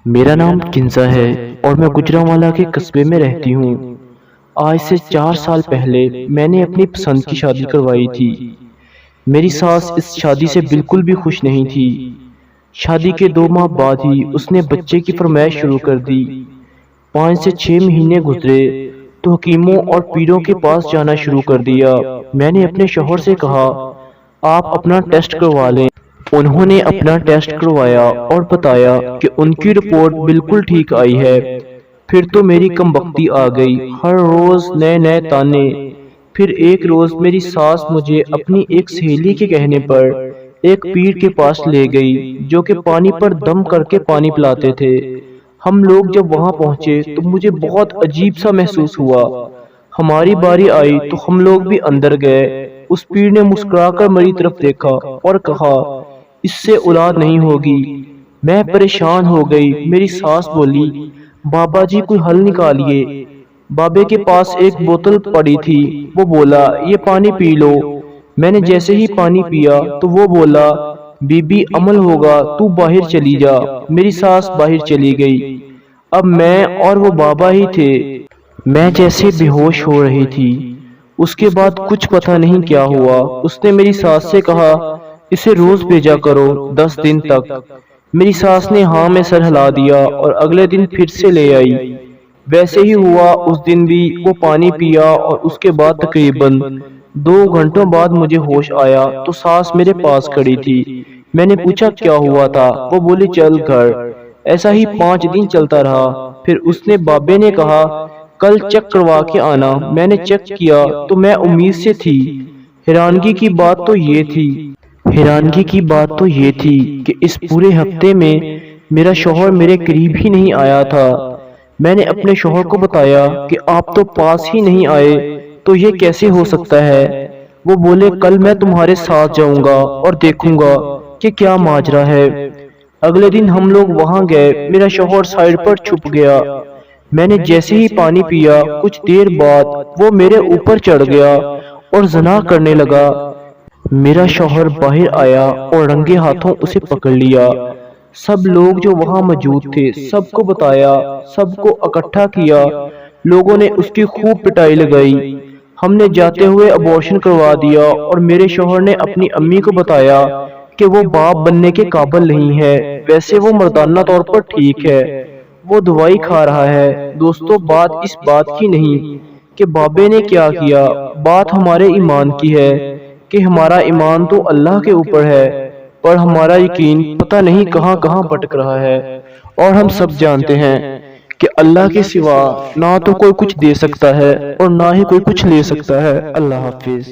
میرا نام کنزا ہے اور میں گجرانوالہ کے قصبے میں رہتی ہوں۔ آج سے 4 سال پہلے میں نے اپنی پسند کی شادی کروائی تھی۔ میری ساس اس شادی سے بالکل بھی خوش نہیں تھی۔ شادی کے 2 ماہ بعد ہی اس نے بچے کی فرمائش شروع کر دی۔ 5 سے 6 مہینے گزرے تو حکیموں اور پیروں کے پاس جانا شروع کر دیا۔ میں نے اپنے شوہر سے کہا آپ اپنا ٹیسٹ کروا لیں۔ انہوں نے اپنا ٹیسٹ کروایا اور بتایا کہ ان کی رپورٹ بالکل ٹھیک آئی ہے۔ پھر تو میری کم بختی آ گئی، ہر روز نئے نئے تانے۔ پھر ایک روز میری ساس مجھے اپنی ایک سہیلی کے کہنے پر ایک پیر کے پاس لے گئی جو کہ پانی پر دم کر کے پانی پلاتے تھے۔ ہم لوگ جب وہاں پہنچے تو مجھے بہت عجیب سا محسوس ہوا۔ ہماری باری آئی تو ہم لوگ بھی اندر گئے۔ اس پیر نے مسکرا کر میری طرف دیکھا اور کہا اس سے اولاد نہیں ہوگی۔ میں پریشان ہو گئی۔ میری ساس بولی بابا جی کوئی حل نکالیے۔ بابے کے پاس ایک بوتل پڑی تھی، وہ بولا یہ پانی پی لو۔ میں نے جیسے ہی پانی پیا تو وہ بولا بی بی عمل ہوگا، تو باہر چلی جا۔ میری ساس باہر چلی گئی۔ اب میں اور وہ بابا ہی تھے۔ میں جیسے بے ہوش ہو رہی تھی۔ اس کے بعد کچھ پتہ نہیں کیا ہوا۔ اس نے میری ساس سے کہا اسے روز بھیجا کرو 10 دن تک۔ میری ساس نے ہاں میں سر ہلا دیا اور اگلے دن پھر سے لے آئی۔ ویسے ہی ہوا، اس دن بھی وہ پانی پیا اور اس کے بعد تقریباً 2 گھنٹوں بعد مجھے ہوش آیا تو ساس میرے پاس کھڑی تھی۔ میں نے پوچھا کیا ہوا تھا، وہ بولی چل گھر۔ ایسا ہی 5 دن چلتا رہا۔ پھر اس نے بابے نے کہا کل چیک کروا کے آنا۔ میں نے چیک کیا تو میں امید سے تھی۔ حیرانگی کی بات تو یہ تھی کہ اس پورے ہفتے میں میرا شوہر میرے قریب ہی نہیں آیا تھا۔ میں نے اپنے شوہر کو بتایا کہ آپ تو پاس ہی نہیں آئے تو یہ کیسے ہو سکتا ہے؟ وہ بولے کل میں تمہارے ساتھ جاؤں گا اور دیکھوں گا کہ کیا ماجرا ہے۔ اگلے دن ہم لوگ وہاں گئے۔ میرا شوہر سائیڈ پر چھپ گیا۔ میں نے جیسے ہی پانی پیا کچھ دیر بعد وہ میرے اوپر چڑھ گیا اور زنا کرنے لگا۔ میرا شوہر باہر آیا اور رنگے ہاتھوں اسے پکڑ لیا۔ سب لوگ جو وہاں موجود تھے سب کو بتایا، سب کو اکٹھا کیا۔ لوگوں نے اس کی خوب پٹائی لگائی۔ ہم نے جاتے ہوئے ابورشن کروا دیا اور میرے شوہر نے اپنی امی کو بتایا کہ وہ باپ بننے کے قابل نہیں ہے۔ ویسے وہ مردانہ طور پر ٹھیک ہے، وہ دوائی کھا رہا ہے۔ دوستو بات اس بات کی نہیں کہ بابے نے کیا کیا، بات ہمارے ایمان کی ہے کہ ہمارا ایمان تو اللہ کے اوپر ہے، پر ہمارا یقین پتہ نہیں کہاں کہاں بھٹک رہا ہے۔ اور ہم سب جانتے ہیں کہ اللہ کے سوا نہ تو کوئی کچھ دے سکتا ہے اور نہ ہی کوئی کچھ لے سکتا ہے۔ اللہ حافظ۔